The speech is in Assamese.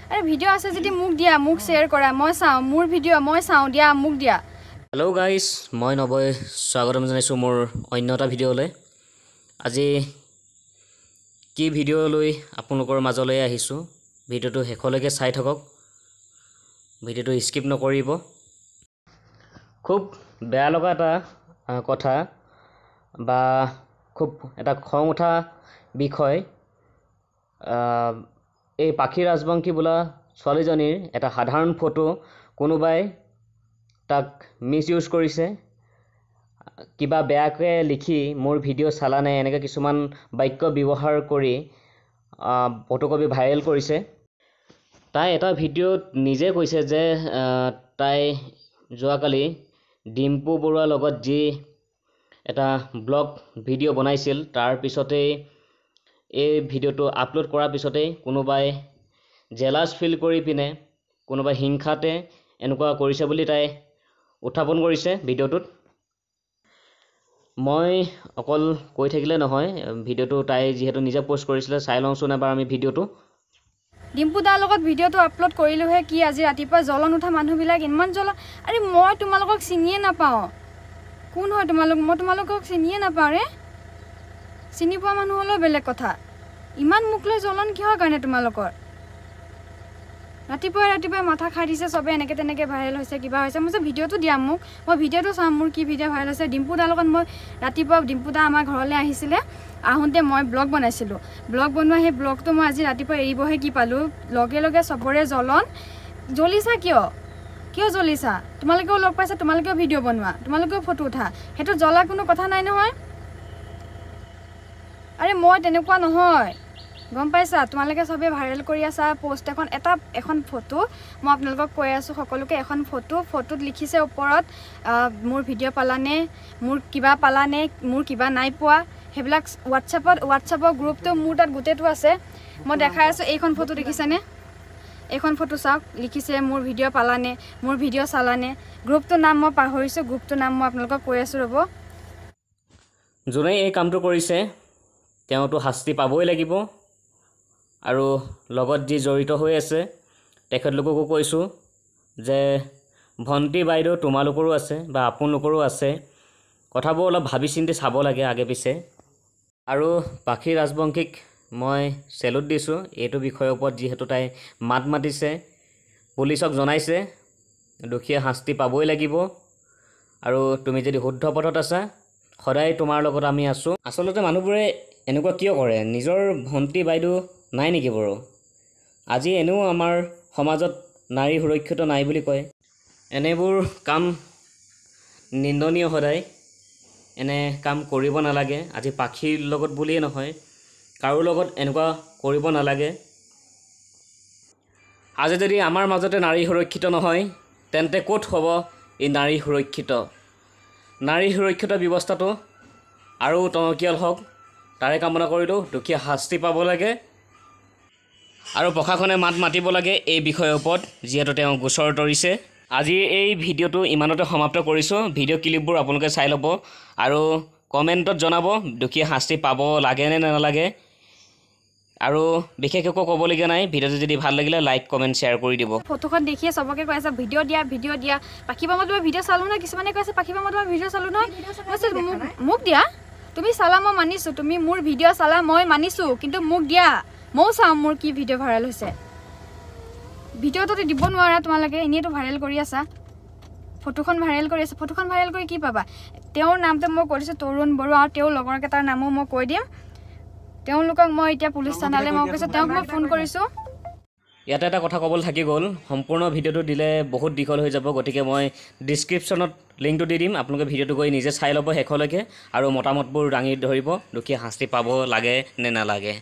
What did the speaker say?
আৰে ভিডিও আছে যদি মুখ দিয়া মুখ শেয়াৰ কৰা মই চাও মোৰ ভিডিও মই চাও দিয়া মুখ দিয়া হেল্ল' গাইজ মই নবয় স্বাগতম জনাইছোঁ মোৰ অন্য এটা ভিডিঅ'লৈ আজি কি ভিডিঅ' লৈ আপোনালোকৰ মাজলৈ আহিছোঁ ভিডিঅ'টো শেষলৈকে চাই থাকক ভিডিঅ'টো স্কিপ নকৰিব খুব বেয়া লগা এটা কথা বা খুব এটা খং উঠা বিষয় এই পাখি ৰাজবংশী বোলা ছোৱালীজনীৰ এটা সাধাৰণ ফটো কোনোবাই তাক মিসইউজ কৰিছে কিবা বেয়াকৈ লিখি মোৰ ভিডিঅ' চালানে এনেকৈ কিছুমান বাক্য ব্যৱহাৰ কৰি ফটোকপি ভাইৰেল কৰিছে তাই এটা ভিডিঅ'ত নিজে কৈছে যে তাই যোৱাকালি ডিম্পু বৰুৱাৰ লগত যি এটা ব্লগ ভিডিঅ' বনাইছিল তাৰ পিছতেই এই ভিডিঅ'টো আপলোড কৰাৰ পিছতেই কোনোবাই জেলাছ ফিল কৰি পিনে কোনোবাই হিংসাতে এনেকুৱা কৰিছে বুলি তাই উত্থাপন কৰিছে ভিডিঅ'টোত মই অকল কৈ থাকিলে নহয় ভিডিঅ'টো তাই যেহেতু নিজে পোষ্ট কৰিছিলে চাই লওঁচোন এবাৰ আমি ভিডিঅ'টো ডিম্পু দাৰ লগত ভিডিঅ'টো আপলোড কৰিলোহে কি আজি ৰাতিপুৱা জ্বলন উঠা মানুহবিলাক ইমান জ্বলন আৰে মই তোমালোকক চিনিয়ে নাপাওঁ কোন হয় তোমালোক মই তোমালোকক চিনিয়ে নাপাওঁ ৰে চিনি পোৱা মানুহ হ'লেও বেলেগ কথা ইমান মুখলৈ জ্বলন কিহৰ কাৰণে তোমালোকৰ ৰাতিপুৱা মাথা খাই দিছে সবে এনেকে তেনেকে ভাইৰেল হৈছে কিবা হৈছে মই ভিডিঅ'টো দিয়া মোক মই ভিডিঅ'টো চাম মোৰ কি ভিডিঅ' ভাইৰেল হৈছে ডিম্পু দাৰ লগত মই ৰাতিপুৱা ডিম্পু দা আমাৰ ঘৰলৈ আহিছিলে আহোঁতে মই ব্লগ বনাইছিলোঁ ব্লগ বনোৱা সেই ব্লগটো মই আজি ৰাতিপুৱা এৰিবহে কি পালোঁ লগে লগে সবৰে জ্বলন জ্বলিছা কিয় জ্বলিছা তোমালোকেও লগ পাইছা তোমালোকেও ভিডিঅ' বনোৱা তোমালোকেও ফটো উঠা সেইটো জ্বলা কোনো কথা নাই নহয় আৰে মই তেনেকুৱা নহয় গম পাইছা তোমালোকে সবে ভাইৰেল কৰি আছা পোষ্ট এখন ফটো মই আপোনালোকক কৈ আছোঁ সকলোকে এখন ফটোত লিখিছে ওপৰত মোৰ ভিডিঅ' পালানে মোৰ কিবা পালানে মোৰ কিবা নাই পোৱা সেইবিলাক হোৱাটছআপৰ গ্ৰুপটো মোৰ তাত গোটেইটো আছে মই দেখাই আছোঁ এইখন ফটো দেখিছেনে এইখন ফটো চাওক লিখিছে মোৰ ভিডিঅ' পালানে মোৰ ভিডিঅ' চালানে গ্ৰুপটোৰ নাম মই পাহৰিছোঁ গ্ৰুপটোৰ নাম মই আপোনালোকক কৈ আছোঁ ৰ'ব যোনে এই কামটো কৰিছে তেওঁতো শাস্তি পাবই লাগিব আৰু লগত যি জড়িত হৈ আছে তেখেতলোককো কৈছোঁ যে ভণ্টি বাইদেউ তোমালোকৰো আছে বা আপোনালোকৰো আছে কথাবোৰ অলপ ভাবি চিন্তি চাব লাগে আগে পিছে আৰু পাখি ৰাজবংশীক মই চেলুট দিছোঁ এইটো বিষয়ৰ ওপৰত যিহেতু তাই মাত মাতিছে পুলিচক জনাইছে দোষীয়ে শাস্তি পাবই লাগিব আৰু তুমি যদি শুদ্ধ পথত আছা সদায় তোমাৰ লগত আমি আছোঁ আচলতে মানুহবোৰে এনেকুৱা কিয় কৰে নিজৰ ভণ্টি বাইদেউ নাই নেকি বাৰু আজি এনেও আমাৰ সমাজত নাৰী সুৰক্ষিত নাই বুলি কয় এনেবোৰ কাম নিন্দনীয় সদায় এনে কাম কৰিব নালাগে আজি পাখিৰ লগত বুলিয়ে নহয় কাৰো লগত এনেকুৱা কৰিব নালাগে আজি যদি আমাৰ মাজতে নাৰী সুৰক্ষিত নহয় তেন্তে ক'ত হ'ব এই নাৰী সুৰক্ষিত ব্যৱস্থাটো আৰু টনকিয়াল হওক তাৰে কামনা কৰিলোঁ দুখীয়া শাস্তি পাব লাগে আৰু প্ৰশাসনে মাত মাতিব লাগে এই বিষয়ৰ ওপৰত যিহেতু তেওঁ গোচৰ তৰিছে আজি এই ভিডিঅ'টো ইমানতে সমাপ্ত কৰিছোঁ ভিডিঅ' ক্লিপবোৰ আপোনালোকে চাই ল'ব আৰু কমেণ্টত জনাব দুখীয়া শাস্তি পাব লাগে নে নালাগে আৰু বিশেষ একো ক'বলগীয়া নাই ভিডিঅ'টো যদি ভাল লাগিলে লাইক কমেণ্ট শ্বেয়াৰ কৰি দিব ফটোখন দেখিয়ে সবকে কৈ আছে ভিডিঅ' দিয়া পাখি বামত মই ভিডিঅ' চালোঁ নহয় কিছুমানে কৈছে পাখি বামত মই ভিডিঅ' চালোঁ নহয় মোক দিয়া তুমি চালা মই মানিছোঁ তুমি মোৰ ভিডিঅ' চালা মই মানিছোঁ কিন্তু মোক দিয়া ময়ো চাওঁ মোৰ কি ভিডিঅ' ভাইৰেল হৈছে ভিডিঅ'টো দিব নোৱাৰা তোমালোকে এনেইতো ভাইৰেল কৰি আছা ফটোখন ভাইৰেল কৰি আছা ফটোখন ভাইৰেল কৰি কি পাবা তেওঁৰ নামটো মই কৈ দিছোঁ তৰুণ বৰুৱা আৰু তেওঁৰ লগৰকেইটাৰ নামো মই কৈ দিম তেওঁলোকক মই এতিয়া পুলিচ থানালৈ মই কৈছোঁ তেওঁক মই ফোন কৰিছোঁ ইয়াতে এটা কথা ক'বলৈ থাকি গ'ল সম্পূৰ্ণ ভিডিঅ'টো দিলে বহুত দীঘল হৈ যাব গতিকে মই ডিছক্ৰিপশ্যনত লিংকটো দি দিম আপোনালোকে ভিডিঅ'টো গৈ নিজে চাই ল'ব শেষলৈকে আৰু মতামতবোৰ দাঙি ধৰিব দুখীয়া শাস্তি পাব লাগে নে নালাগে